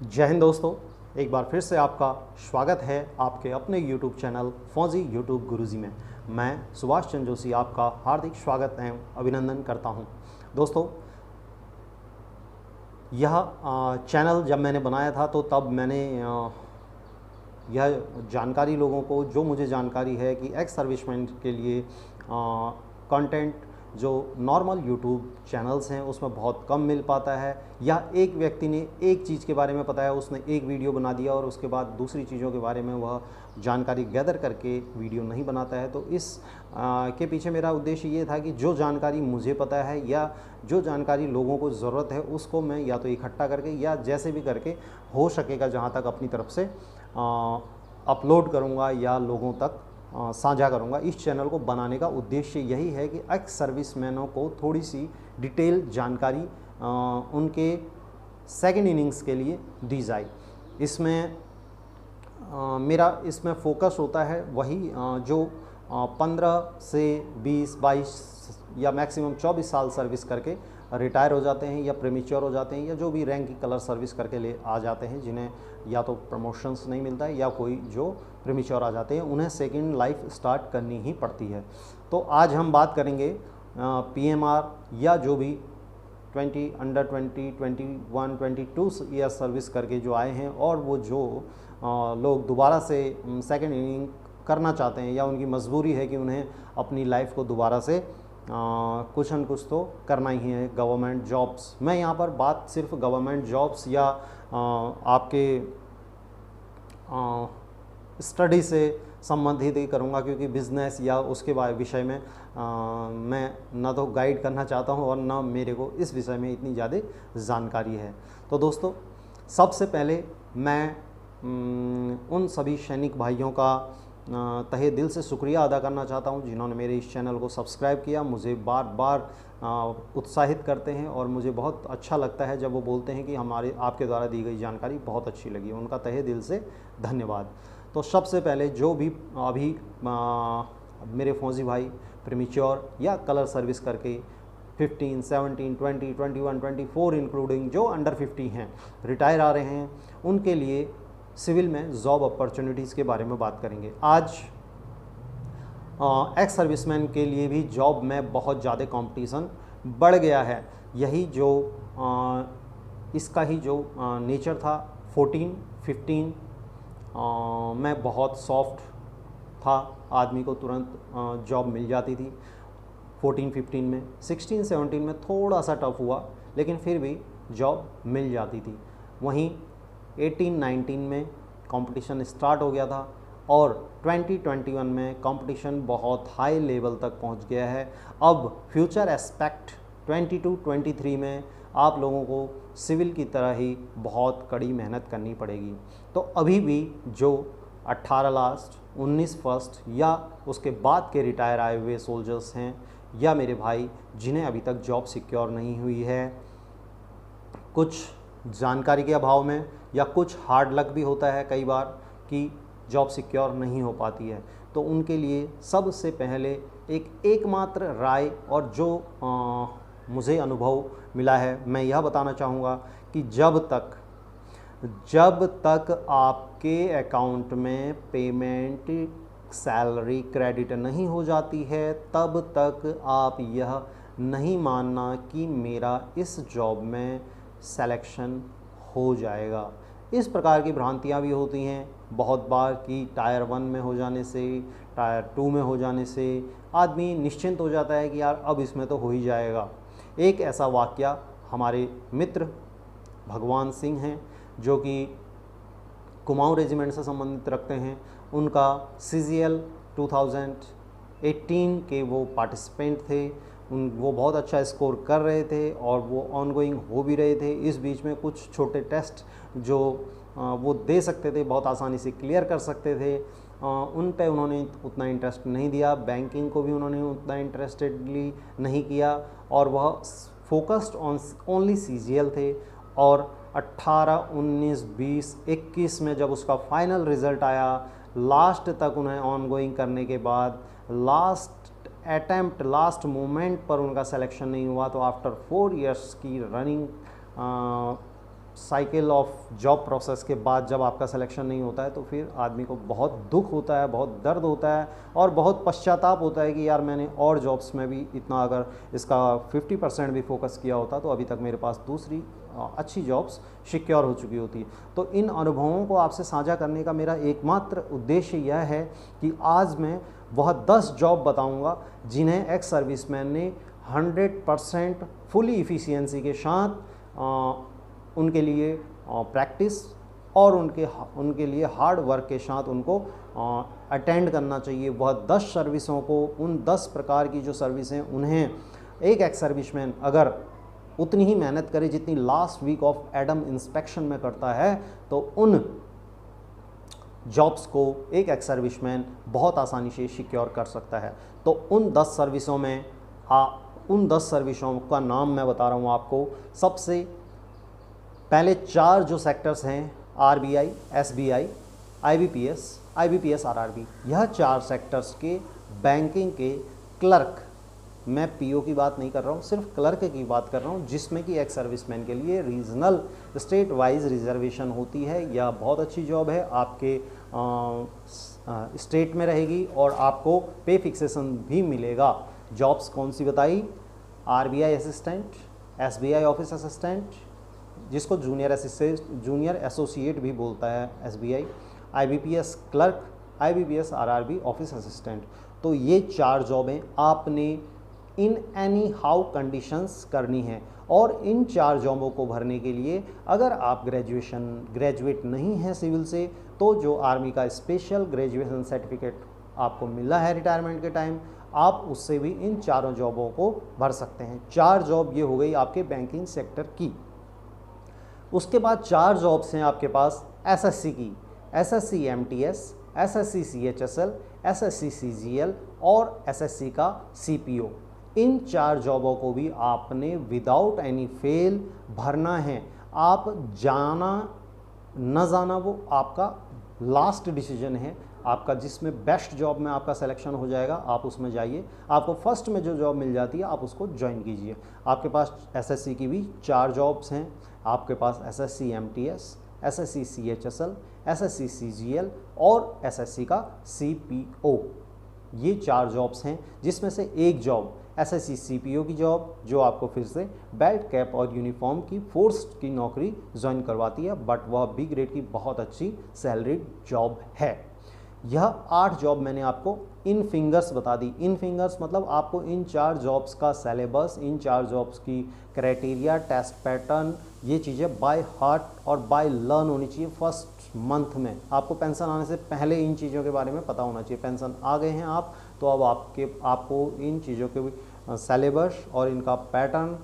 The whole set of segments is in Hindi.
जय हिंद दोस्तों। एक बार फिर से आपका स्वागत है आपके अपने YouTube चैनल फौजी यूट्यूब गुरुजी में। मैं सुभाष चंद्र जोशी आपका हार्दिक स्वागत एवं अभिनंदन करता हूं। दोस्तों, यह चैनल जब मैंने बनाया था तो तब मैंने यह जानकारी लोगों को, जो मुझे जानकारी है कि एक्स सर्विसमैन के लिए कंटेंट जो नॉर्मल यूट्यूब चैनल्स हैं उसमें बहुत कम मिल पाता है, या एक व्यक्ति ने एक चीज़ के बारे में बताया, उसने एक वीडियो बना दिया और उसके बाद दूसरी चीज़ों के बारे में वह जानकारी गैदर करके वीडियो नहीं बनाता है। तो इस के पीछे मेरा उद्देश्य ये था कि जो जानकारी मुझे पता है या जो जानकारी लोगों को ज़रूरत है उसको मैं या तो इकट्ठा करके या जैसे भी करके हो सकेगा जहाँ तक अपनी तरफ से अपलोड करूँगा या लोगों तक साझा करूँगा। इस चैनल को बनाने का उद्देश्य यही है कि एक्स सर्विसमैनों को थोड़ी सी डिटेल जानकारी उनके सेकंड इनिंग्स के लिए दी जाए। इसमें मेरा इसमें फोकस होता है वही जो 15 से 20, 22 या मैक्सिमम 24 साल सर्विस करके रिटायर हो जाते हैं या प्रीमेच्योर हो जाते हैं, या जो भी रैंक की कलर सर्विस करके ले आ जाते हैं, जिन्हें या तो प्रमोशंस नहीं मिलता है या कोई जो प्रीमेच्योर आ जाते हैं, उन्हें सेकंड लाइफ स्टार्ट करनी ही पड़ती है। तो आज हम बात करेंगे PMR या जो भी 20, अंडर 20, 21, 22 ईयर सर्विस करके जो आए हैं और वो जो लोग दोबारा से सेकंड इनिंग करना चाहते हैं या उनकी मजबूरी है कि उन्हें अपनी लाइफ को दोबारा से कुछ न कुछ तो करना ही है। गवर्नमेंट जॉब्स, मैं यहाँ पर बात सिर्फ गवर्नमेंट जॉब्स या आपके स्टडी से संबंधित ही करूँगा, क्योंकि बिज़नेस या उसके विषय में मैं ना तो गाइड करना चाहता हूँ और ना मेरे को इस विषय में इतनी ज़्यादा जानकारी है। तो दोस्तों, सबसे पहले मैं उन सभी सैनिक भाइयों का तहे दिल से शुक्रिया अदा करना चाहता हूं जिन्होंने मेरे इस चैनल को सब्सक्राइब किया, मुझे बार बार उत्साहित करते हैं और मुझे बहुत अच्छा लगता है जब वो बोलते हैं कि हमारे आपके द्वारा दी गई जानकारी बहुत अच्छी लगी। उनका तहे दिल से धन्यवाद। तो सबसे पहले जो भी अभी मेरे फौजी भाई प्रीमेच्योर या कलर सर्विस करके 15, 17, 20, 21, 24 इंक्लूडिंग जो अंडर 50 हैं रिटायर आ रहे हैं, उनके लिए सिविल में जॉब अपॉर्चुनिटीज़ के बारे में बात करेंगे। आज एक्स सर्विसमैन के लिए भी जॉब में बहुत ज़्यादा कंपटीशन बढ़ गया है। यही जो इसका ही जो नेचर था 14, 15 में बहुत सॉफ्ट था, आदमी को तुरंत जॉब मिल जाती थी। 14, 15 में, 16, 17 में थोड़ा सा टफ हुआ लेकिन फिर भी जॉब मिल जाती थी। वहीं 18, 19 में कंपटीशन स्टार्ट हो गया था और 2021 में कंपटीशन बहुत हाई लेवल तक पहुंच गया है। अब फ्यूचर एस्पेक्ट 22, 23 में आप लोगों को सिविल की तरह ही बहुत कड़ी मेहनत करनी पड़ेगी। तो अभी भी जो 18 लास्ट, 19 फर्स्ट या उसके बाद के रिटायर आए हुए सोल्जर्स हैं या मेरे भाई जिन्हें अभी तक जॉब सिक्योर नहीं हुई है, कुछ जानकारी के अभाव में या कुछ हार्ड लक भी होता है कई बार कि जॉब सिक्योर नहीं हो पाती है, तो उनके लिए सबसे पहले एकमात्र राय और जो मुझे अनुभव मिला है मैं यह बताना चाहूँगा कि जब तक आपके अकाउंट में पेमेंट सैलरी क्रेडिट नहीं हो जाती है तब तक आप यह नहीं मानना कि मेरा इस जॉब में सिलेक्शन हो जाएगा। इस प्रकार की भ्रांतियां भी होती हैं बहुत बार कि टायर 1 में हो जाने से, टायर 2 में हो जाने से आदमी निश्चिंत हो जाता है कि यार अब इसमें तो हो ही जाएगा। एक ऐसा वाकया हमारे मित्र भगवान सिंह हैं जो कि कुमाऊं रेजिमेंट से संबंधित रखते हैं। उनका CGL 2018 के वो पार्टिसिपेंट थे। वो बहुत अच्छा स्कोर कर रहे थे और वो ऑनगोइंग हो भी रहे थे। इस बीच में कुछ छोटे टेस्ट जो वो दे सकते थे, बहुत आसानी से क्लियर कर सकते थे, उन पे उन्होंने उतना इंटरेस्ट नहीं दिया। बैंकिंग को भी उन्होंने उतना इंटरेस्टेडली नहीं किया और वह फोकस्ड ऑन ओनली CGL थे। और 18, 19, 20, 21 में जब उसका फाइनल रिज़ल्ट आया, लास्ट तक उन्हें ऑनगोइंग करने के बाद लास्ट अटैम्प्ट, लास्ट मोमेंट पर उनका सिलेक्शन नहीं हुआ। तो आफ्टर 4 इयर्स की running cycle of job process के बाद जब आपका सिलेक्शन नहीं होता है तो फिर आदमी को बहुत दुख होता है, बहुत दर्द होता है और बहुत पश्चाताप होता है कि यार मैंने और जॉब्स में भी इतना अगर इसका 50% भी फोकस किया होता तो अभी तक मेरे पास दूसरी अच्छी जॉब्स सिक्योर हो चुकी होती। तो इन अनुभवों को आपसे साझा करने का मेरा एकमात्र उद्देश्य यह है कि आज मैं वह 10 जॉब बताऊंगा जिन्हें एक्स सर्विसमैन ने 100% फुली इफ़िशियंसी के साथ उनके लिए प्रैक्टिस और उनके लिए हार्ड वर्क के साथ उनको अटेंड करना चाहिए। वह 10 सर्विसों को, उन 10 प्रकार की जो सर्विसें उन्हें एक एक्स सर्विसमैन अगर उतनी ही मेहनत करे जितनी last week of Adam inspection में करता है तो उन जॉब्स को एक एक्स सर्विसमैन बहुत आसानी से सिक्योर कर सकता है। तो उन 10 सर्विसों में उन 10 सर्विसों का नाम मैं बता रहा हूँ आपको। सबसे पहले 4 जो सेक्टर्स हैं, आरबीआई, एसबीआई, आईबीपीएस, आरआरबी, यह 4 सेक्टर्स के बैंकिंग के क्लर्क, मैं पीओ की बात नहीं कर रहा हूँ, सिर्फ क्लर्क की बात कर रहा हूँ, जिसमें कि एक्स सर्विसमैन के लिए रीजनल स्टेट वाइज रिजर्वेशन होती है। यह बहुत अच्छी जॉब है, आपके स्टेट में रहेगी और आपको पे फिक्सेशन भी मिलेगा। जॉब्स कौन सी बताई? RBI assistant, SBI office assistant, जिसको जूनियर एसोसिएट भी बोलता है SBI, IBPS clerk, IBPS RRB office assistant. तो ये 4 जॉबें आपने इन एनी हाउ कंडीशंस करनी है। और इन 4 जॉबों को भरने के लिए अगर आप ग्रेजुएट नहीं हैं सिविल से, तो जो आर्मी का स्पेशल ग्रेजुएशन सर्टिफिकेट आपको मिला है रिटायरमेंट के टाइम, आप उससे भी इन 4 जॉबों को भर सकते हैं। 4 जॉब ये हो गई आपके बैंकिंग सेक्टर की। उसके बाद 4 जॉब्स हैं आपके पास एसएससी की, SSC MTS, SSC CHSL, SSC CGL और एसएससी का सीपीओ। इन 4 जॉबों को भी आपने विदाउट एनी फेल भरना है। आप जाना न जाना वो आपका लास्ट डिसीजन है आपका, जिसमें बेस्ट जॉब में आपका सिलेक्शन हो जाएगा आप उसमें जाइए। आपको फर्स्ट में जो जॉब मिल जाती है आप उसको ज्वाइन कीजिए। आपके पास एसएससी की भी 4 जॉब्स हैं, आपके पास SSC MTS, SSC CHSL, SSC CGL और एसएससी का सीपीओ। ये 4 जॉब्स हैं, जिसमें से एक जॉब एसएससी सीपीओ की जॉब जो आपको फिर से बेल्ट कैप और यूनिफॉर्म की फोर्स की नौकरी ज्वाइन करवाती है, बट वह बी ग्रेड की बहुत अच्छी सैलरीड जॉब है। यह 8 जॉब मैंने आपको इन फिंगर्स बता दी। इन फिंगर्स मतलब आपको इन 4 जॉब्स का सिलेबस, इन 4 जॉब्स की क्राइटेरिया, टेस्ट पैटर्न, ये चीज़ें बाय हार्ट और बाय लर्न होनी चाहिए। फर्स्ट मंथ में आपको पेंशन आने से पहले इन चीज़ों के बारे में पता होना चाहिए। पेंशन आ गए हैं आप तो अब आपको इन चीज़ों के सिलेबस और इनका पैटर्न,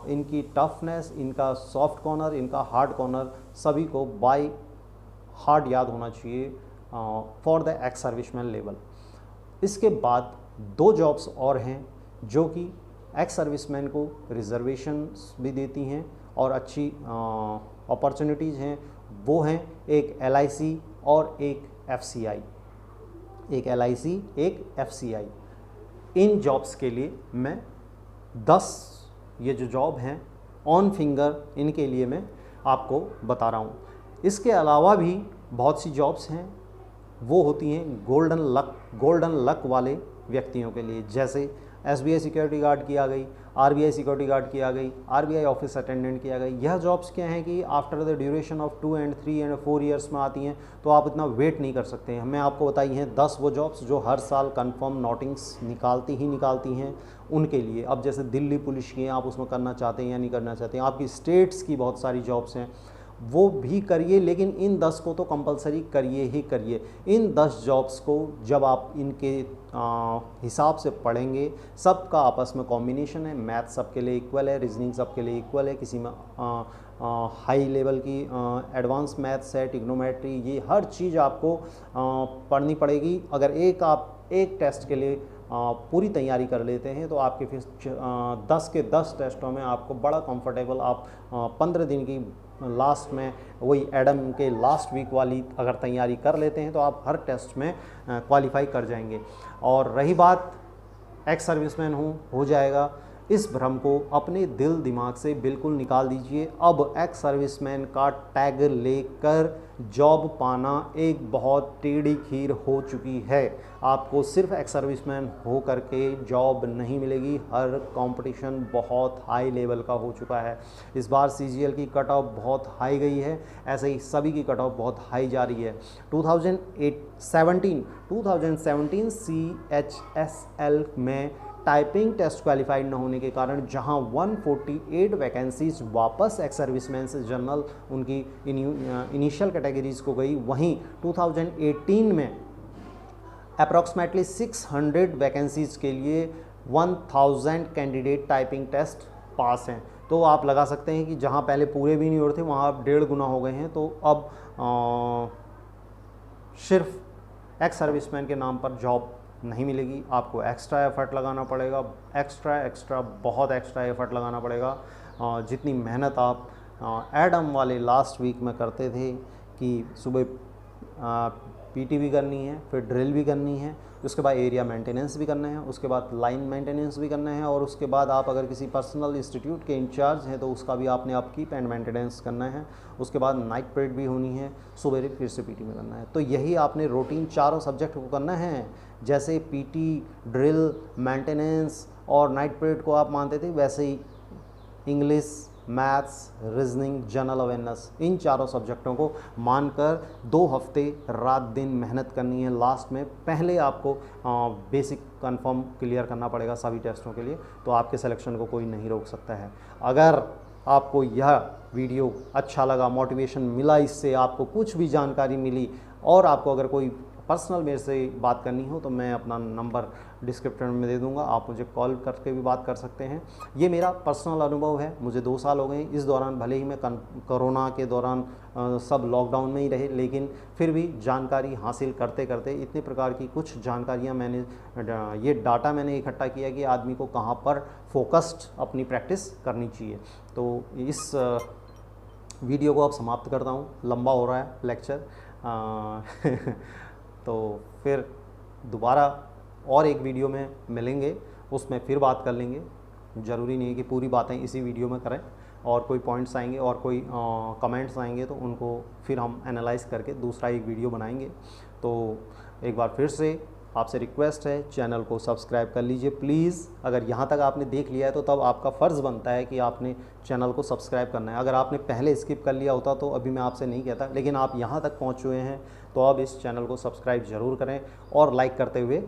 इनकी टफनेस, इनका सॉफ्ट कॉर्नर, इनका हार्ड कॉर्नर, सभी को बाय हार्ट याद होना चाहिए for the ex serviceman level. इसके बाद 2 जॉब्स और हैं जो कि एक्स सर्विसमैन को रिजर्वेशन भी देती हैं और अच्छी अपॉर्चुनिटीज़ हैं। वो हैं एक एलआईसी और एक एफसीआई। एक एलआईसी, एक एफसीआई। इन जॉब्स के लिए मैं 10 ये जो जॉब हैं ऑन फिंगर, इनके लिए मैं आपको बता रहा हूँ। इसके अलावा भी बहुत सी जॉब्स हैं, वो होती हैं गोल्डन लक वाले व्यक्तियों के लिए। जैसे एसबीआई सिक्योरिटी गार्ड की आ गई, आरबीआई सिक्योरिटी गार्ड की आ गई, आरबीआई ऑफिस अटेंडेंट की आ गई। यह जॉब्स क्या हैं कि after the duration of 2 and 3 and 4 years में आती हैं, तो आप इतना वेट नहीं कर सकते हैं। मैं आपको बताई हैं 10 वो जॉब्स जो हर साल कंफर्म नोटिंग्स निकालती हैं उनके लिए। अब जैसे दिल्ली पुलिस की हैं, आप उसमें करना चाहते हैं या नहीं करना चाहते हैं। आपकी स्टेट्स की बहुत सारी जॉब्स हैं, वो भी करिए, लेकिन इन 10 को तो कंपलसरी करिए ही करिए। इन 10 जॉब्स को जब आप इनके हिसाब से पढ़ेंगे, सबका आपस में कॉम्बिनेशन है। मैथ सबके लिए इक्वल है, रीजनिंग सबके लिए इक्वल है, किसी में हाई लेवल की एडवांस मैथ्स है, ट्रिग्नोमेट्री, ये हर चीज़ आपको पढ़नी पड़ेगी। अगर आप एक टेस्ट के लिए पूरी तैयारी कर लेते हैं तो आपके फिर 10 के 10 टेस्टों में आपको बड़ा कंफर्टेबल, आप 15 दिन की लास्ट में वही एडम के लास्ट वीक वाली अगर तैयारी कर लेते हैं तो आप हर टेस्ट में क्वालिफाई कर जाएंगे। और रही बात एक्स सर्विसमैन हो जाएगा, इस भ्रम को अपने दिल दिमाग से बिल्कुल निकाल दीजिए। अब एक्स सर्विसमैन का टैग लेकर जॉब पाना एक बहुत टेढ़ी खीर हो चुकी है। आपको सिर्फ एक्स सर्विसमैन हो करके जॉब नहीं मिलेगी, हर कंपटीशन बहुत हाई लेवल का हो चुका है। इस बार CGL की कट ऑफ बहुत हाई गई है, ऐसे ही सभी की कट ऑफ बहुत हाई जा रही है। 2017 CHSL में टाइपिंग टेस्ट क्वालिफाइड न होने के कारण जहां 148 वैकेंसीज वापस एक्स सर्विसमैन से जनरल उनकी इनिशियल कैटेगरीज को गई, वहीं 2018 में अप्रॉक्सीमेटली 600 वैकेंसीज के लिए 1000 कैंडिडेट टाइपिंग टेस्ट पास हैं। तो आप लगा सकते हैं कि जहां पहले पूरे भी नहीं हो रहे थे वहां अब 1.5 गुना हो गए हैं। तो अब सिर्फ एक्स सर्विसमैन के नाम पर जॉब नहीं मिलेगी, आपको एक्स्ट्रा एफर्ट लगाना पड़ेगा, बहुत एक्स्ट्रा एफर्ट लगाना पड़ेगा। जितनी मेहनत आप एडम वाले लास्ट वीक में करते थे कि सुबह PT भी करनी है, फिर ड्रिल भी करनी है, उसके बाद एरिया मेंटेनेंस भी करना है, उसके बाद लाइन मेंटेनेंस भी करना है, और उसके बाद आप अगर किसी पर्सनल इंस्टीट्यूट के इंचार्ज हैं तो उसका भी आपने अपकीप एंड मेंटेनेंस करना है, उसके बाद नाइट परेड भी होनी है, सुबह फिर से PT में करना है। तो यही आपने रूटीन चारों सब्जेक्ट को करना है। जैसे PT, ड्रिल, मेंटेनेंस और नाइट परेड को आप मानते थे, वैसे ही English, maths, reasoning, general awareness, इन चारों सब्जेक्टों को मानकर 2 हफ्ते रात दिन मेहनत करनी है। लास्ट में पहले आपको बेसिक कंफर्म क्लियर करना पड़ेगा सभी टेस्टों के लिए, तो आपके सिलेक्शन को कोई नहीं रोक सकता है। अगर आपको यह वीडियो अच्छा लगा, मोटिवेशन मिला, इससे आपको कुछ भी जानकारी मिली, और आपको अगर कोई पर्सनल मेरे से बात करनी हो तो मैं अपना नंबर डिस्क्रिप्शन में दे दूंगा, आप मुझे कॉल करके भी बात कर सकते हैं। ये मेरा पर्सनल अनुभव है, मुझे 2 साल हो गए। इस दौरान भले ही मैं कोरोना के दौरान सब लॉकडाउन में ही रहे, लेकिन फिर भी जानकारी हासिल करते करते इतने प्रकार की कुछ जानकारियाँ मैंने, ये डाटा मैंने इकट्ठा किया कि आदमी को कहाँ पर फोकस्ड अपनी प्रैक्टिस करनी चाहिए। तो इस वीडियो को अब समाप्त करता हूँ, लंबा हो रहा है लेक्चर। तो फिर दोबारा और एक वीडियो में मिलेंगे, उसमें फिर बात कर लेंगे। ज़रूरी नहीं है कि पूरी बातें इसी वीडियो में करें, और कोई पॉइंट्स आएंगे और कोई कमेंट्स आएंगे तो उनको फिर हम एनालाइज करके दूसरा एक वीडियो बनाएंगे। तो एक बार फिर से आपसे रिक्वेस्ट है, चैनल को सब्सक्राइब कर लीजिए प्लीज़। अगर यहाँ तक आपने देख लिया है तो तब आपका फ़र्ज़ बनता है कि आपने चैनल को सब्सक्राइब करना है। अगर आपने पहले स्किप कर लिया होता तो अभी मैं आपसे नहीं कहता, लेकिन आप यहाँ तक पहुँच चुके हैं तो अब इस चैनल को सब्सक्राइब ज़रूर करें और लाइक करते हुए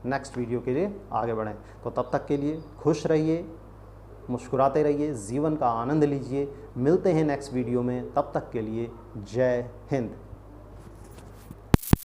नेक्स्ट वीडियो के लिए आगे बढ़ें। तो तब तक के लिए खुश रहिए, मुस्कुराते रहिए, जीवन का आनंद लीजिए। मिलते हैं नेक्स्ट वीडियो में, तब तक के लिए जय हिंद।